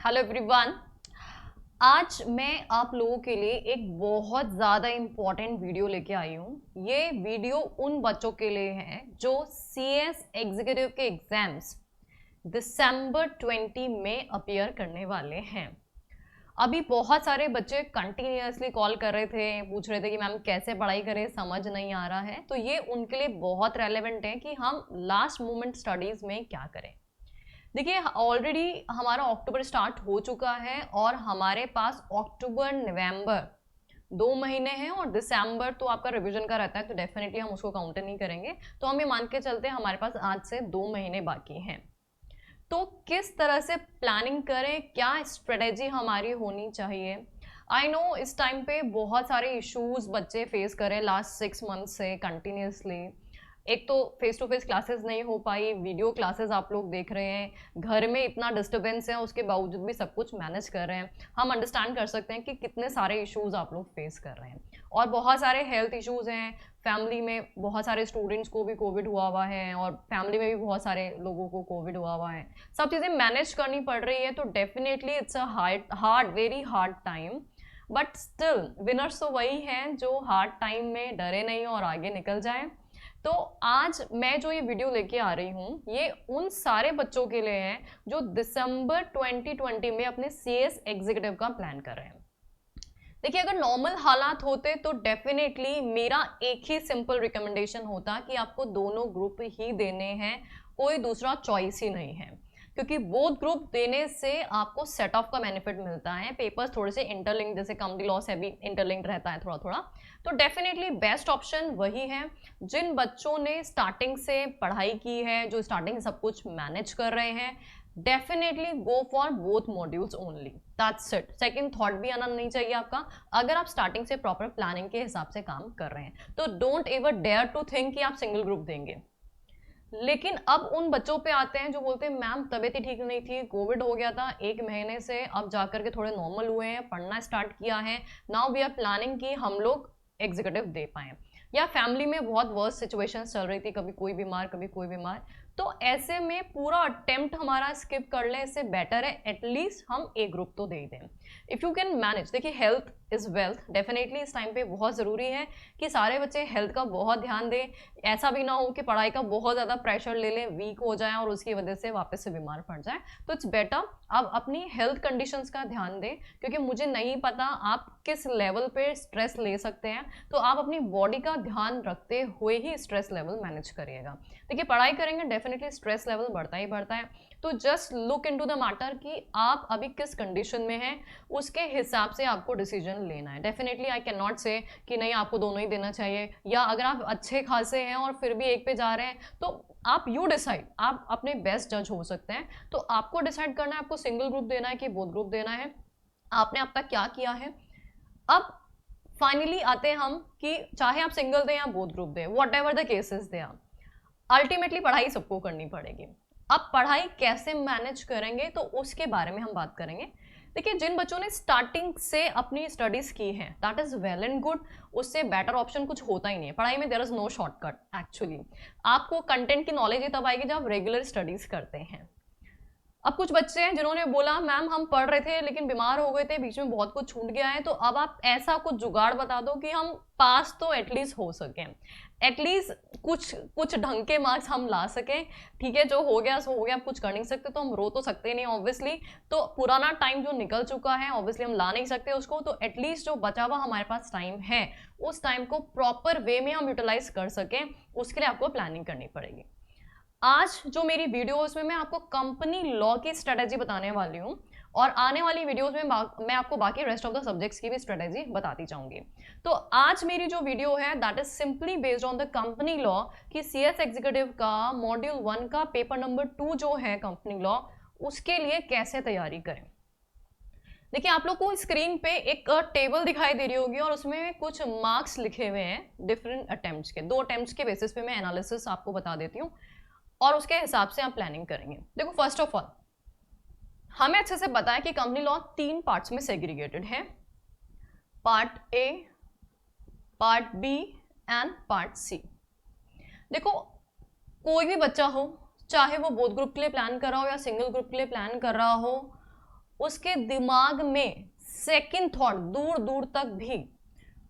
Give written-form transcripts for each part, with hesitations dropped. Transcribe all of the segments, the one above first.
Hello everyone. आज मैं आप लोगों के लिए एक बहुत ज़्यादा इम्पॉर्टेंट वीडियो लेके आई हूँ। ये वीडियो उन बच्चों के लिए है जो सीएस एग्जीक्यूटिव के एग्जाम्स दिसंबर 20 में अपीयर करने वाले हैं। अभी बहुत सारे बच्चे कंटिन्यूअसली कॉल कर रहे थे, पूछ रहे थे कि मैम कैसे पढ़ाई करें, समझ नहीं आ रहा है। तो ये उनके लिए बहुत रेलेवेंट है कि हम लास्ट मोमेंट स्टडीज़ में क्या करें। देखिए, ऑलरेडी हमारा अक्टूबर स्टार्ट हो चुका है और हमारे पास अक्टूबर नवंबर 2 महीने हैं और दिसंबर तो आपका रिवीजन का रहता है, तो डेफिनेटली हम उसको काउंट नहीं करेंगे। तो हम ये मान के चलते हैं हमारे पास आज से 2 महीने बाकी हैं। तो किस तरह से प्लानिंग करें, क्या स्ट्रेटेजी हमारी होनी चाहिए। आई नो इस टाइम पे बहुत सारे इश्यूज बच्चे फेस करें लास्ट 6 मंथ से कंटिन्यूसली। एक तो फेस टू फेस क्लासेस नहीं हो पाई, वीडियो क्लासेस आप लोग देख रहे हैं, घर में इतना डिस्टर्बेंस है, उसके बावजूद भी सब कुछ मैनेज कर रहे हैं। हम अंडरस्टैंड कर सकते हैं कि कितने सारे इश्यूज आप लोग फेस कर रहे हैं और बहुत सारे हेल्थ इश्यूज हैं। फैमिली में बहुत सारे स्टूडेंट्स को भी कोविड हुआ है और फैमिली में भी बहुत सारे लोगों को कोविड हुआ है। सब चीज़ें मैनेज करनी पड़ रही है, तो definitely it's a hard very hard time. But still winners तो वही हैं जो हार्ड टाइम में डरे नहीं और आगे निकल जाएं। तो आज मैं जो ये वीडियो लेके आ रही हूँ ये उन सारे बच्चों के लिए है जो दिसंबर 2020 में अपने सीएस एग्जीक्यूटिव का प्लान कर रहे हैं। देखिए, अगर नॉर्मल हालात होते तो डेफिनेटली मेरा एक ही सिंपल रिकमेंडेशन होता कि आपको दोनों ग्रुप ही देने हैं, कोई दूसरा चॉइस ही नहीं है। क्योंकि बोथ ग्रुप देने से आपको सेट ऑफ का बेनिफिट मिलता है। पेपर्स थोड़े से इंटरलिंक्ड, जैसे कंपनी लॉ से भी इंटरलिंक्ड रहता है थोड़ा थोड़ा। तो डेफिनेटली बेस्ट ऑप्शन वही है। जिन बच्चों ने स्टार्टिंग से पढ़ाई की है, जो स्टार्टिंग से सब कुछ मैनेज कर रहे हैं, definitely go for both modules only. That's it. Second thought भी आना नहीं चाहिए आपका, अगर आप स्टार्टिंग से प्रॉपर प्लानिंग के हिसाब से काम कर रहे हैं। तो don't ever dare to think कि आप सिंगल ग्रुप देंगे। लेकिन अब उन बच्चों पे आते हैं जो बोलते हैं मैम तबीयत ही ठीक नहीं थी, कोविड हो गया था 1 महीने से, अब जाकर के थोड़े नॉर्मल हुए हैं, पढ़ना स्टार्ट किया है, नाउ वी आर प्लानिंग कि हम लोग एग्जीक्यूटिव दे पाएँ। या फैमिली में बहुत वर्स्ट सिचुएशन चल रही थी, कभी कोई बीमार कभी कोई बीमार। तो ऐसे में पूरा अटेम्प्ट हमारा स्किप कर लें, इससे बेटर है एटलीस्ट हम एक ग्रुप तो दे दें इफ़ यू कैन मैनेज। देखिए, हेल्थ इज़ वेल्थ, डेफिनेटली इस टाइम पे बहुत ज़रूरी है कि सारे बच्चे हेल्थ का बहुत ध्यान दें। ऐसा भी ना हो कि पढ़ाई का बहुत ज़्यादा प्रेशर ले लें, वीक हो जाएं और उसकी वजह से वापस से बीमार पड़ जाएं। तो इट्स बेटर आप अपनी हेल्थ कंडीशंस का ध्यान दें, क्योंकि मुझे नहीं पता आप किस लेवल पे स्ट्रेस ले सकते हैं। तो आप अपनी बॉडी का ध्यान रखते हुए ही स्ट्रेस लेवल मैनेज करिएगा। देखिए, पढ़ाई करेंगे डेफिनेटली स्ट्रेस लेवल बढ़ता ही बढ़ता है। तो just look into the matter कि आप अभी किस कंडीशन में हैं, उसके हिसाब से आपको डिसीजन लेना है। डेफिनेटली आई कैन नॉट से कि नहीं आपको दोनों ही देना चाहिए, या अगर आप अच्छे खासे हैं और फिर भी एक पे जा रहे हैं तो आप यू डिसाइड, आप अपने बेस्ट जज हो सकते हैं। तो आपको डिसाइड करना है आपको सिंगल ग्रुप देना है कि बोथ ग्रुप देना है, आपने अब तक क्या किया है। अब फाइनली आते हैं हम कि चाहे आप सिंगल दें या बोथ ग्रुप दें, what ever the cases they, ultimately पढ़ाई सबको करनी पड़ेगी। अब पढ़ाई कैसे मैनेज करेंगे तो उसके बारे में हम बात करेंगे। देखिए, जिन बच्चों ने स्टार्टिंग से अपनी स्टडीज की हैं that is well and good, उससे बेटर ऑप्शन कुछ होता ही नहीं है पढ़ाई में। There is no shortcut actually. आपको कंटेंट की नॉलेज ही तब आएगी जब आप रेगुलर स्टडीज करते हैं। अब कुछ बच्चे हैं जिन्होंने बोला मैम हम पढ़ रहे थे लेकिन बीमार हो गए थे, बीच में बहुत कुछ छूट गया है, तो अब आप ऐसा कुछ जुगाड़ बता दो कि हम पास तो एटलीस्ट हो सकें, एटलीस्ट कुछ कुछ ढंग के मार्क्स हम ला सकें। ठीक है, जो हो गया सो हो गया, अब कुछ कर नहीं सकते तो हम रो तो सकते नहीं ऑब्वियसली। तो पुराना टाइम जो निकल चुका है ऑब्वियसली हम ला नहीं सकते उसको, तो एटलीस्ट जो बचा हुआ हमारे पास टाइम है उस टाइम को प्रॉपर वे में हम यूटिलाइज कर सकें, उसके लिए आपको प्लानिंग करनी पड़ेगी। आज जो मेरी वीडियो है उसमें मैं आपको कंपनी लॉ की स्ट्रेटेजी बताने वाली हूँ और आने वाली वीडियोस में मैं आपको बाकी रेस्ट ऑफ द सब्जेक्ट्स की भी स्ट्रेटेजी बताती जाऊंगी। तो आज मेरी जो वीडियो है that is simply based on the company law कि सीएस एग्जीक्यूटिव का मॉड्यूल 1 का पेपर नंबर 2 जो है कंपनी लॉ, उसके लिए कैसे तैयारी करें। देखिए, आप लोग को स्क्रीन पे एक टेबल दिखाई दे रही होगी और उसमें कुछ मार्क्स लिखे हुए हैं डिफरेंट अटेम्प्ट्स के। 2 अटेम्प्ट्स के बेसिस पे मैं एनालिसिस आपको बता देती हूँ और उसके हिसाब से आप प्लानिंग करेंगे। देखो, फर्स्ट ऑफ ऑल हमें अच्छे से पता है कि कंपनी लॉ 3 पार्ट्स में सेग्रीगेटेड है, part A, part B and part C. देखो, कोई भी बच्चा हो, चाहे वो बोथ ग्रुप के लिए प्लान कर रहा हो या सिंगल ग्रुप के लिए प्लान कर रहा हो, उसके दिमाग में सेकंड थॉट दूर दूर तक भी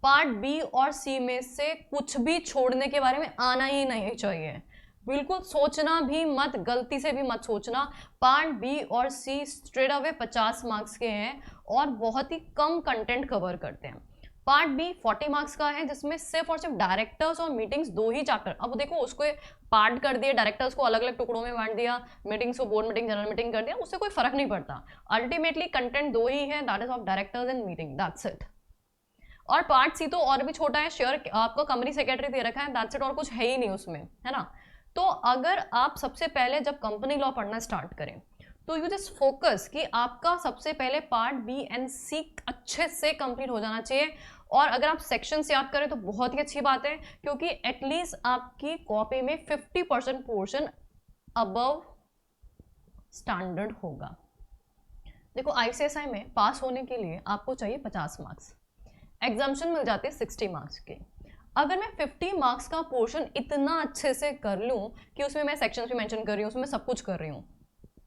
पार्ट बी और सी में से कुछ भी छोड़ने के बारे में आना ही नहीं चाहिए। बिल्कुल सोचना भी मत, गलती से भी मत सोचना। पार्ट बी और सी स्ट्रेट अवे 50 मार्क्स के हैं और बहुत ही कम कंटेंट कवर करते हैं। पार्ट बी 40 मार्क्स का है जिसमें सिर्फ और सिर्फ डायरेक्टर्स और मीटिंग्स 2 ही चैप्टर। अब देखो उसको पार्ट कर दिए, डायरेक्टर्स को अलग अलग टुकड़ों में बांट दिया, मीटिंग्स को बोर्ड मीटिंग जनरल मीटिंग कर दिया, उससे कोई फर्क नहीं पड़ता। अल्टीमेटली कंटेंट 2 ही है, that is of directors and meeting, that's it. और पार्ट सी तो और भी छोटा है, श्योर आपको कंपनी सेक्रेटरी दे रखा है, दैट्स इट, और कुछ है ही नहीं उसमें, है ना। तो अगर आप सबसे पहले जब कंपनी लॉ पढ़ना स्टार्ट करें तो यू जस्ट फोकस कि आपका सबसे पहले पार्ट बी एंड सी अच्छे से कंप्लीट हो जाना चाहिए। और अगर आप सेक्शंस याद करें तो बहुत ही अच्छी बात है, क्योंकि एटलीस्ट आपकी कॉपी में 50% पोर्शन अबव स्टैंडर्ड होगा। देखो आईसीएसआई में पास होने के लिए आपको चाहिए 50 मार्क्स, एग्जाम्शन मिल जाते हैं 60 मार्क्स के। अगर मैं 50 मार्क्स का पोर्शन इतना अच्छे से कर लूँ कि उसमें मैं सेक्शंस भी मेंशन कर रही हूँ, उसमें सब कुछ कर रही हूँ।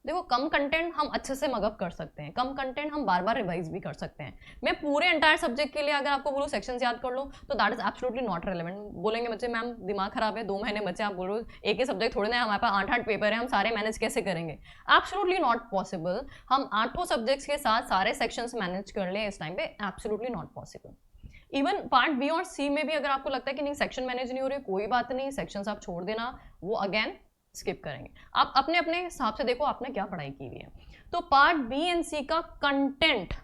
देखो कम कंटेंट हम अच्छे से मगअप कर सकते हैं, कम कंटेंट हम बार बार रिवाइज भी कर सकते हैं। मैं पूरे एंटायर सब्जेक्ट के लिए अगर आपको बोलूँ सेक्शंस याद कर लो तो that is absolutely not relevant. बोलेंगे बच्चे मैम दिमाग खराब है, 2 महीने बच्चे, आप बोलो एक ही सब्जेक्ट थोड़े ना, हमारे पास 8-8 पेपर है, हम सारे मैनेज कैसे करेंगे? Absolutely not possible. हम 8 सब्जेक्ट्स के साथ सारे सेक्शंस मैनेज कर लें इस टाइम पे, absolutely not possible. Even part B और सी में भी अगर आपको लगता है कि नहीं सेक्शन मैनेज नहीं हो रही, कोई बात नहीं, सेक्शंस आप छोड़ देना, वो अगेन स्किप करेंगे। आप अपने अपने हिसाब से देखो आपने क्या पढ़ाई की हुई है। तो पार्ट बी एंड सी का कंटेंट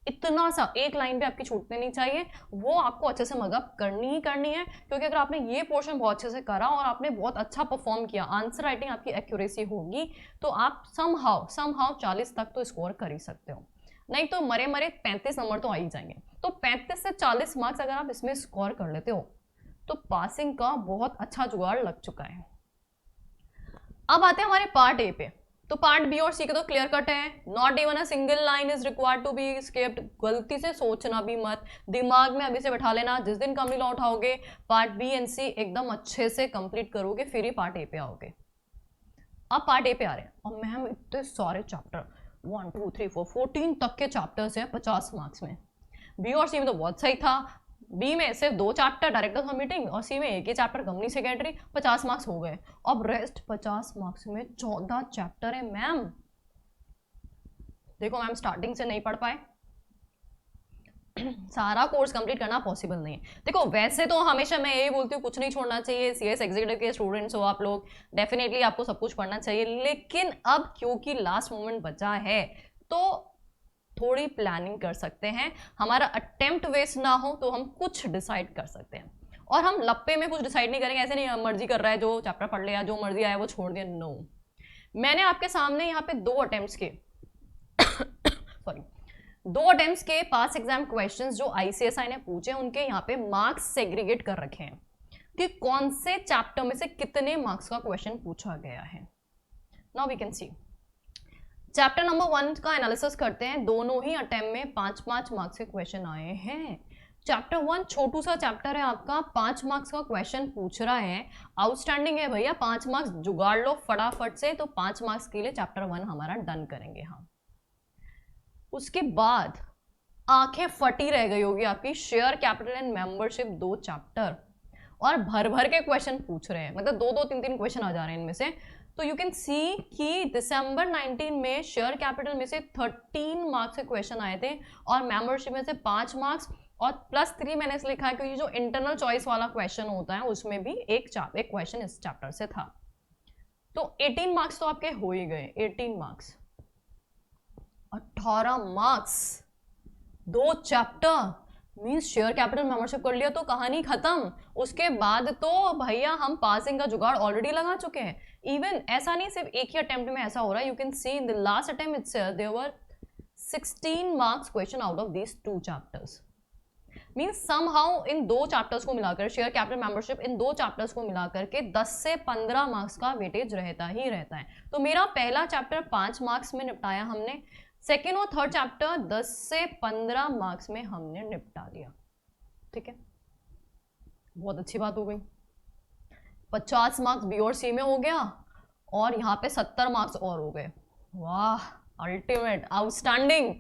इतना सा एक लाइन पे आपकी छूटने नहीं चाहिए, वो आपको अच्छे से मगअप करनी ही करनी है। क्योंकि अगर आपने ये पोर्शन बहुत अच्छे से करा और आपने बहुत अच्छा परफॉर्म किया, आंसर राइटिंग आपकी एक्यूरेसी होगी, तो आप समहाउ 40 तक तो स्कोर कर ही सकते हो। नहीं तो मरे मरे 35 नंबर तो आ ही जाएंगे। तो 35 से 40 मार्क्स अगर आप इसमें स्कोर कर लेते हो तो पासिंग का बहुत अच्छा जुगाड़ लग चुका है। अब आते हैं हमारे पार्ट ए पे। तो पार्ट बी और सी के तो क्लियर कट है, not even a single line is required to be skipped. गलती से सोचना भी मत, दिमाग में अभी से बैठा लेना, जिस दिन कंपनी लॉ उठाओगे पार्ट बी एंड सी एकदम अच्छे से कंप्लीट करोगे, फिर ही पार्ट ए पे आओगे। अब पार्ट ए पे आ रहे हैं, और मैम इतने सारे चैप्टर 1 2 3 4 14 तक के चैप्टर्स हैं 50 मार्क्स में। बी और सी में तो बहुत सही था, बी में सिर्फ 2 चैप्टर डायरेक्टर्स ऑफ मीटिंग और सी में एक ही चैप्टर कंपनी सेक्रेटरी, 50 मार्क्स हो गए। अब रेस्ट 50 मार्क्स में 14 चैप्टर है मैम। देखो मैम स्टार्टिंग से नहीं पढ़ पाए, सारा कोर्स कंप्लीट करना पॉसिबल नहीं है। देखो वैसे तो हमेशा मैं यही बोलती हूँ कुछ नहीं छोड़ना चाहिए, सीएस एग्जीक्यूटिव के स्टूडेंट्स हो आप लोग, डेफिनेटली आपको सब कुछ पढ़ना चाहिए। लेकिन अब क्योंकि लास्ट मोमेंट बचा है तो थोड़ी प्लानिंग कर सकते हैं, हमारा अटेम्प्ट वेस्ट ना हो, तो हम कुछ डिसाइड कर सकते हैं। और हम लप्पे में कुछ डिसाइड नहीं करेंगे, ऐसे नहीं मर्जी कर रहा है जो चैप्टर पढ़ लिया, जो मर्जी आया वो छोड़ दिया, नो। मैंने आपके सामने यहाँ पे 2 अटेम्प्ट्स के सॉरी 2 अटेम्प्ट्स के पास एग्जाम क्वेश्चंस जो आईसीएसआई ने पूछे उनके यहाँ पे मार्क्स सेग्रीगेट कर रखे हैं कि कौन से चैप्टर में से कितने मार्क्स का क्वेश्चन पूछा गया है। Now we can see chapter number 1 का एनालिसिस करते हैं। दोनों ही अटेम्प्ट में 5-5 मार्क्स के क्वेश्चन आए हैं। चैप्टर 1 छोटू सा चैप्टर है आपका, 5 मार्क्स का क्वेश्चन पूछ रहा है, आउटस्टैंडिंग है भैया, 5 मार्क्स जुगाड़ लो फटाफट से। तो 5 मार्क्स के लिए चैप्टर 1 हमारा डन करेंगे हम। उसके बाद आंखें फटी रह गई होगी आपकी, share capital and membership 2 chapter, और भर भर के क्वेश्चन पूछ रहे हैं, मतलब 2-2 3-3 क्वेश्चन आ जा रहे हैं इनमें से। तो यू कैन सी कि दिसंबर 19 में शेयर कैपिटल में से 13 मार्क्स के क्वेश्चन आए थे और मेंबरशिप में से 5 मार्क्स और +3 मैंने इसलिए लिखा है क्योंकि जो इंटरनल चॉइस वाला क्वेश्चन होता है उसमें भी एक क्वेश्चन इस चैप्टर से था। तो 18 मार्क्स तो आपके हो ही गए, 18 marks, 18 marks 2 chapter, means share capital membership कर लिया तो कहानी खत्म। उसके बाद तो भैया हम पासिंग का जुगाड़ ऑलरेडी लगा चुके हैं। इवन ऐसा नहीं सिर्फ एक ही अटेम्प्ट में ऐसा हो रहा है, you can see in the last attempt itself there were 16 marks question out of these 2 chapters. Means somehow in 2 chapters को मिलाकर, share capital membership in 2 chapters को मिलाकर के 10 से 15 मार्क्स का वेटेज रहता ही रहता है। तो मेरा पहला चैप्टर 5 मार्क्स में निपटाया हमने, सेकेंड और थर्ड चैप्टर 10 से 15 मार्क्स में हमने निपटा दिया। ठीक है, बहुत अच्छी बात हो गई। 50 मार्क्स बी और सी में हो गया और यहाँ पे 70 मार्क्स और हो गए। वाह, अल्टीमेट, आउटस्टैंडिंग।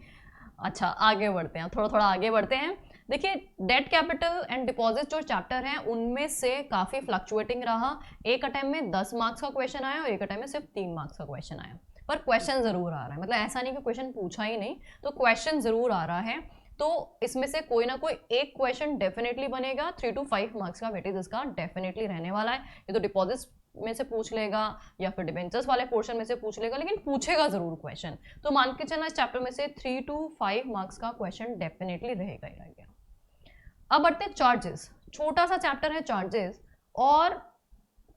अच्छा आगे बढ़ते हैं, थोड़ा थोड़ा आगे बढ़ते हैं। देखिए डेट कैपिटल एंड डिपॉजिट जो चैप्टर हैं उनमें से काफ़ी फ्लक्चुएटिंग रहा। एक अटेम्प्ट में 10 मार्क्स का क्वेश्चन आया और एक अटेम्प्ट में सिर्फ 3 मार्क्स का क्वेश्चन आया, पर क्वेश्चन ज़रूर आ रहा है। मतलब ऐसा नहीं कि क्वेश्चन पूछा ही नहीं, तो क्वेश्चन ज़रूर आ रहा है। तो इसमें से कोई ना कोई एक क्वेश्चन डेफिनेटली बनेगा। 3 to 5 मार्क्स का वेटेज इसका डेफिनेटली रहने वाला है। ये तो डिपॉजिट में से पूछ लेगा या फिर डिबेंचर्स वाले पोर्शन में से पूछ लेगा, लेकिन पूछेगा जरूर क्वेश्चन। तो मान के चलना इस चैप्टर में से 3 to 5 मार्क्स का क्वेश्चन डेफिनेटली रहेगा ही रहेगा। अब बढ़ते हैं चार्जेस। छोटा सा चैप्टर है चार्जेस, और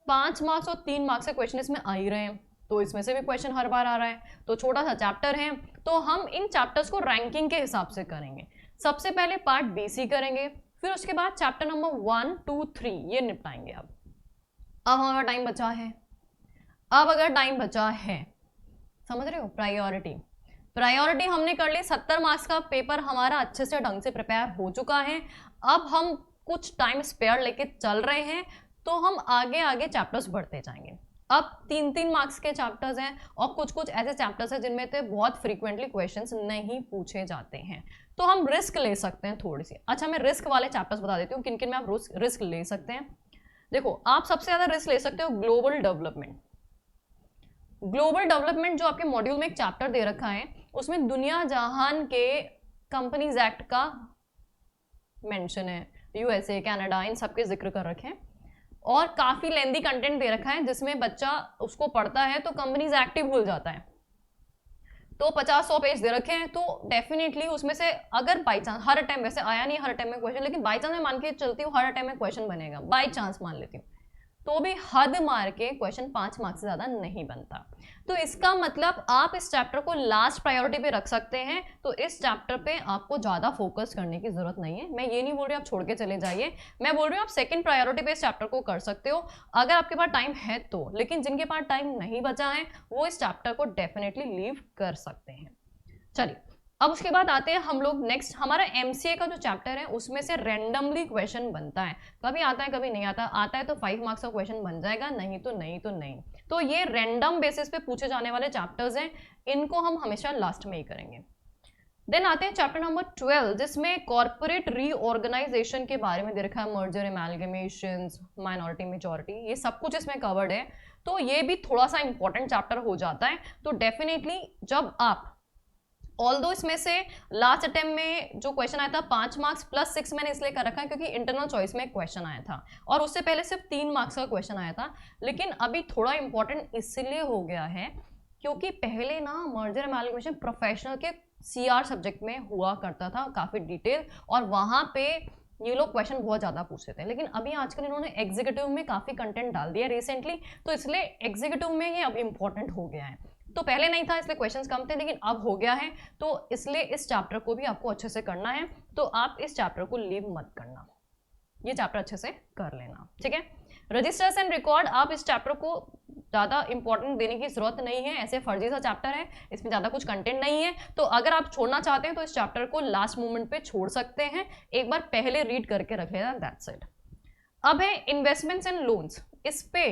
5 मार्क्स और 3 मार्क्स के क्वेश्चन इसमें आ ही रहे हैं, तो इसमें से भी क्वेश्चन हर बार आ रहा है। तो छोटा सा चैप्टर है, तो हम इन चैप्टर्स को रैंकिंग के हिसाब से करेंगे। सबसे पहले पार्ट BC करेंगे, फिर उसके बाद चैप्टर नंबर 1, 2, 3 ये निपटाएंगे। अब हमारा टाइम बचा है। अब अगर टाइम बचा है, समझ रहे हो, प्रायोरिटी हमने कर ली। 70 मार्क्स का पेपर हमारा अच्छे से ढंग से प्रिपेयर हो चुका है। अब हम कुछ टाइम स्पेयर लेके चल रहे हैं, तो हम आगे आगे चैप्टर्स बढ़ते जाएंगे। अब 3-3 मार्क्स के चैप्टर्स हैं, और कुछ कुछ ऐसे चैप्टर्स हैं जिनमें से बहुत फ्रीक्वेंटली क्वेश्चंस नहीं पूछे जाते हैं, तो हम रिस्क ले सकते हैं थोड़ी सी। अच्छा मैं रिस्क वाले चैप्टर्स बता देती हूँ किन किन में आप रिस्क ले सकते हैं। देखो आप सबसे ज़्यादा रिस्क ले सकते हो ग्लोबल डेवलपमेंट। ग्लोबल डेवलपमेंट जो आपके मॉड्यूल में एक चैप्टर दे रखा है, उसमें दुनिया जहान के कंपनीज एक्ट का मेंशन है, USA, कनाडा, इन सब के जिक्र कर रखे हैं, और काफ़ी लेंदी कंटेंट दे रखा है जिसमें बच्चा उसको पढ़ता है तो कंपनीज एक्ट ही भूल जाता है। तो 50-100 पेज दे रखे हैं, तो डेफिनेटली उसमें से अगर बाई चांस हर टाइम, वैसे आया नहीं हर टाइम में क्वेश्चन, लेकिन बाई चांस मैं मान के चलती हूँ हर टाइम में क्वेश्चन बनेगा, बाई चांस मान लेती हूँ, तो भी हद मार के क्वेश्चन 5 मार्क्स से ज़्यादा नहीं बनता। तो इसका मतलब आप इस चैप्टर को लास्ट प्रायोरिटी पे रख सकते हैं। तो इस चैप्टर पे आपको ज़्यादा फोकस करने की ज़रूरत नहीं है। मैं ये नहीं बोल रही आप छोड़ के चले जाइए, मैं बोल रही हूँ आप सेकंड प्रायोरिटी पे इस चैप्टर को कर सकते हो अगर आपके पास टाइम है तो। लेकिन जिनके पास टाइम नहीं बचा है वो इस चैप्टर को डेफिनेटली लीव कर सकते हैं। चलिए अब उसके बाद आते हैं हम लोग नेक्स्ट, हमारा MCA का जो चैप्टर है उसमें से रैंडमली क्वेश्चन बनता है, कभी आता है कभी नहीं आता। आता है तो 5 मार्क्स का क्वेश्चन बन जाएगा, नहीं तो नहीं तो नहीं। तो ये रैंडम बेसिस पे पूछे जाने वाले चैप्टर्स हैं, इनको हम हमेशा लास्ट में ही करेंगे। देन आते हैं चैप्टर नंबर 12 जिसमें कॉर्पोरेट रीऑर्गेनाइजेशन के बारे में दे रखा है, मर्जर, एमालगमेशंस, माइनॉरिटी, मेजॉरिटी, ये सब कुछ इसमें कवर्ड है। तो ये भी थोड़ा सा इंपॉर्टेंट चैप्टर हो जाता है। तो डेफिनेटली जब आप, ऑल्दो इसमें से लास्ट अटेम्प्ट में जो क्वेश्चन आया था 5 मार्क्स प्लस 6 मैंने इसलिए कर रखा है क्योंकि इंटरनल चॉइस में एक क्वेश्चन आया था और उससे पहले सिर्फ 3 मार्क्स का क्वेश्चन आया था, लेकिन अभी थोड़ा इंपॉर्टेंट इसलिए हो गया है क्योंकि पहले ना मर्जर एमालगमेशन प्रोफेशनल के CR सब्जेक्ट में हुआ करता था काफ़ी डिटेल, और वहाँ पे ये लोग क्वेश्चन बहुत ज़्यादा पूछते थे। लेकिन अभी आजकल इन्होंने एग्जीक्यूटिव में काफ़ी कंटेंट डाल दिया रिसेंटली, तो इसलिए एग्जीक्यूटिव में ये अब इम्पॉर्टेंट हो गया है। तो पहले नहीं था इसलिए क्वेश्चंस कम थे, लेकिन अब हो गया है, तो इसलिए इस चैप्टर को भी आपको अच्छे से करना है। तो आप इस चैप्टर को लीव मत करना, ये चैप्टर अच्छे से कर लेना, ठीक है। रजिस्टर्स एंड रिकॉर्ड, आप इस चैप्टर को ज़्यादा इंपॉर्टेंट देने की जरूरत नहीं है, ऐसे फर्जी सा चैप्टर है, इसमें ज़्यादा कुछ कंटेंट नहीं है। तो अगर आप छोड़ना चाहते हैं तो इस चैप्टर को लास्ट मोमेंट पे छोड़ सकते हैं, एक बार पहले रीड करके रख लेना, दैट्स इट। अब है इन्वेस्टमेंट्स एंड लोन्स, इस पे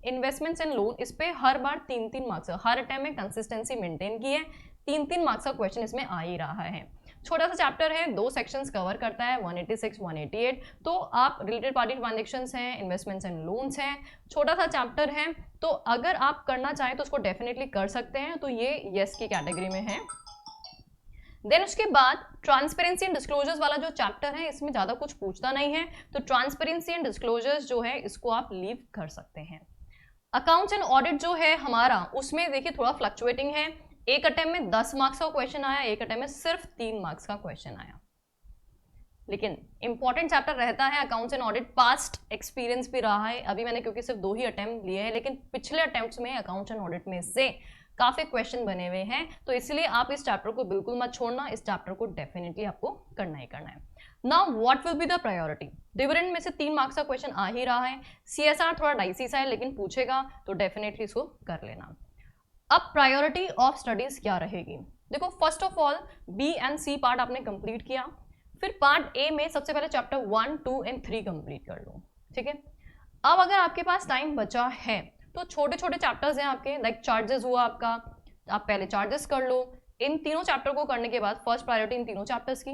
इन्वेस्टमेंट्स एंड लोन, इस पे हर बार 3-3 मार्क्स, हर टाइम में कंसिस्टेंसी मेंटेन की है, 3-3 मार्क्स का क्वेश्चन इसमें आ ही रहा है। छोटा सा चैप्टर है, 2 सेक्शंस कवर करता है, 186, 188। तो आप रिलेटेड पार्टी ट्रांजेक्शंस हैं, इन्वेस्टमेंट्स एंड लोन्स हैं, छोटा सा चैप्टर है, तो अगर आप करना चाहें तो उसको डेफिनेटली कर सकते हैं, तो ये येस की कैटेगरी में है। देन उसके बाद ट्रांसपेरेंसी एंड डिस्क्लोजर्स वाला जो चैप्टर है, इसमें ज़्यादा कुछ पूछता नहीं है, तो ट्रांसपेरेंसी एंड डिस्क्लोजर्स जो है इसको आप लीव कर सकते हैं। अकाउंट्स एंड ऑडिट जो है हमारा, उसमें देखिए थोड़ा फ्लक्चुएटिंग है, एक अटेम्प्ट में 10 मार्क्स का क्वेश्चन आया, एक अटेम्प्ट में सिर्फ 3 मार्क्स का क्वेश्चन आया, लेकिन इंपॉर्टेंट चैप्टर रहता है accounts and audit. Past experience भी रहा है, अभी मैंने क्योंकि सिर्फ 2 ही अटेम्प्ट लिए हैं, लेकिन पिछले अटेम्प्ट्स में अकाउंट्स एंड ऑडिट में से काफ़ी क्वेश्चन बने हुए हैं, तो इसलिए आप इस चैप्टर को बिल्कुल मत छोड़ना, इस चैप्टर को डेफिनेटली आपको करना ही करना है। Now what will be the priority, dividend में से 3 मार्क्स का क्वेश्चन आ ही रहा है, CSR थोड़ा डाइसी सा है लेकिन पूछेगा, तो डेफिनेटली इसको कर लेना। अब प्रायोरिटी ऑफ स्टडीज क्या रहेगी, देखो first of all B and C part आपने कंप्लीट किया, फिर पार्ट A में सबसे पहले चैप्टर 1, 2 एंड 3 कंप्लीट कर लो, ठीक है। अब अगर आपके पास टाइम बचा है तो छोटे छोटे चैप्टर्स हैं आपके, लाइक चार्जेस हुआ आपका, आप पहले चार्जेस कर लो, इन तीनों चैप्टर को करने के बाद फर्स्ट प्रायोरिटी इन तीनों चैप्टर्स की,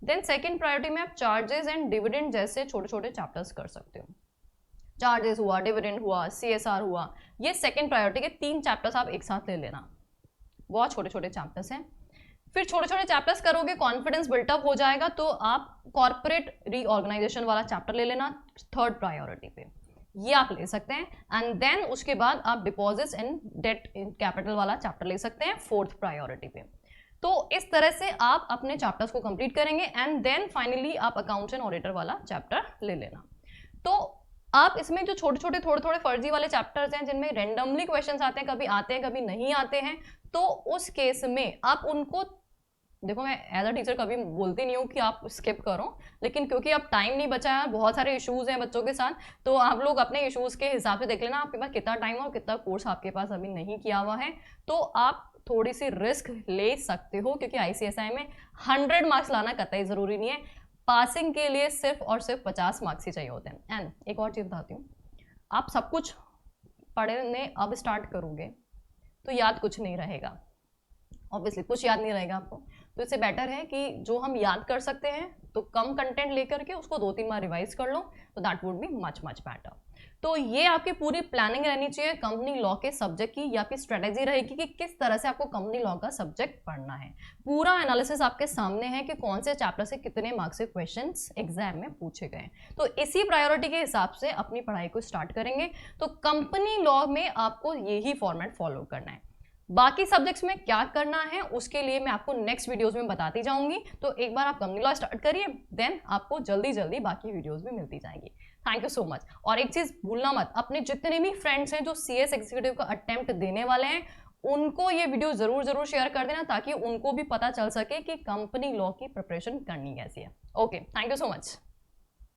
देन सेकंड प्रायोरिटी में आप चार्जेस एंड डिविडेंड जैसे छोटे छोटे चैप्टर्स कर सकते हो। चार्जेस हुआ, डिविडेंड हुआ, CSR हुआ, ये सेकंड प्रायोरिटी के 3 चैप्टर्स आप एक साथ ले लेना, बहुत छोटे छोटे चैप्टर्स हैं। फिर छोटे छोटे चैप्टर्स करोगे, कॉन्फिडेंस बिल्टअप हो जाएगा, तो आप कॉर्पोरेट रीऑर्गेनाइजेशन वाला चैप्टर ले लेना थर्ड प्रायोरिटी पे, ये आप ले सकते हैं। एंड देन उसके बाद आप डिपॉजिट्स एंड डेट कैपिटल वाला चैप्टर ले सकते हैं फोर्थ प्रायोरिटी पे। तो इस तरह से आप अपने चैप्टर्स को कंप्लीट करेंगे एंड देन फाइनली आप अकाउंट्स एंड ऑडिटर वाला चैप्टर ले लेना। तो आप इसमें जो छोटे छोटे थोड़े थोड़े फर्जी वाले चैप्टर्स हैं जिनमें रैंडमली क्वेश्चंस आते हैं, कभी आते हैं कभी नहीं आते हैं, तो उस केस में आप उनको देखो, मैं एज अ टीचर कभी बोलती नहीं हूँ कि आप स्किप करो, लेकिन क्योंकि अब टाइम नहीं बचा है, बहुत सारे इश्यूज हैं बच्चों के साथ, तो आप लोग अपने इश्यूज के हिसाब से देख लेना आपके पास कितना टाइम और कितना कोर्स आपके पास अभी नहीं किया हुआ है, तो आप थोड़ी सी रिस्क ले सकते हो, क्योंकि ICSI में 100 मार्क्स लाना कतई ज़रूरी नहीं है, पासिंग के लिए सिर्फ और सिर्फ 50 मार्क्स ही चाहिए होते हैं। एंड एक और चीज़ बताती हूँ, आप सब कुछ पढ़ने अब स्टार्ट करोगे तो याद कुछ नहीं रहेगा, ऑब्वियसली कुछ याद नहीं रहेगा आपको, तो इससे बेटर है कि जो हम याद कर सकते हैं तो कम कंटेंट लेकर के उसको 2-3 बार रिवाइज कर लो, तो that would be much better. तो ये आपकी पूरी प्लानिंग रहनी चाहिए कंपनी लॉ के सब्जेक्ट की, या फिर स्ट्रेटेजी रहेगी कि किस तरह से आपको कंपनी लॉ का सब्जेक्ट पढ़ना है। पूरा एनालिसिस आपके सामने है कि कौन से चैप्टर से कितने मार्क्स के क्वेश्चंस एग्जाम में पूछे गए, तो इसी प्रायोरिटी के हिसाब से अपनी पढ़ाई को स्टार्ट करेंगे। तो कंपनी लॉ में आपको यही फॉर्मेट फॉलो करना है। बाकी सब्जेक्ट्स में क्या करना है उसके लिए मैं आपको नेक्स्ट वीडियोस में बताती जाऊंगी, तो एक बार आप कंपनी लॉ स्टार्ट करिए, देन आपको जल्दी जल्दी बाकी वीडियोस भी मिलती जाएंगी। Thank you so much. और एक चीज़ भूलना मत, अपने जितने भी फ्रेंड्स हैं जो CS एग्जीक्यूटिव का अटेम्प्ट देने वाले हैं, उनको ये वीडियो जरूर शेयर कर देना, ताकि उनको भी पता चल सके कि कंपनी लॉ की प्रिपरेशन करनी कैसी है। Okay, thank you so much.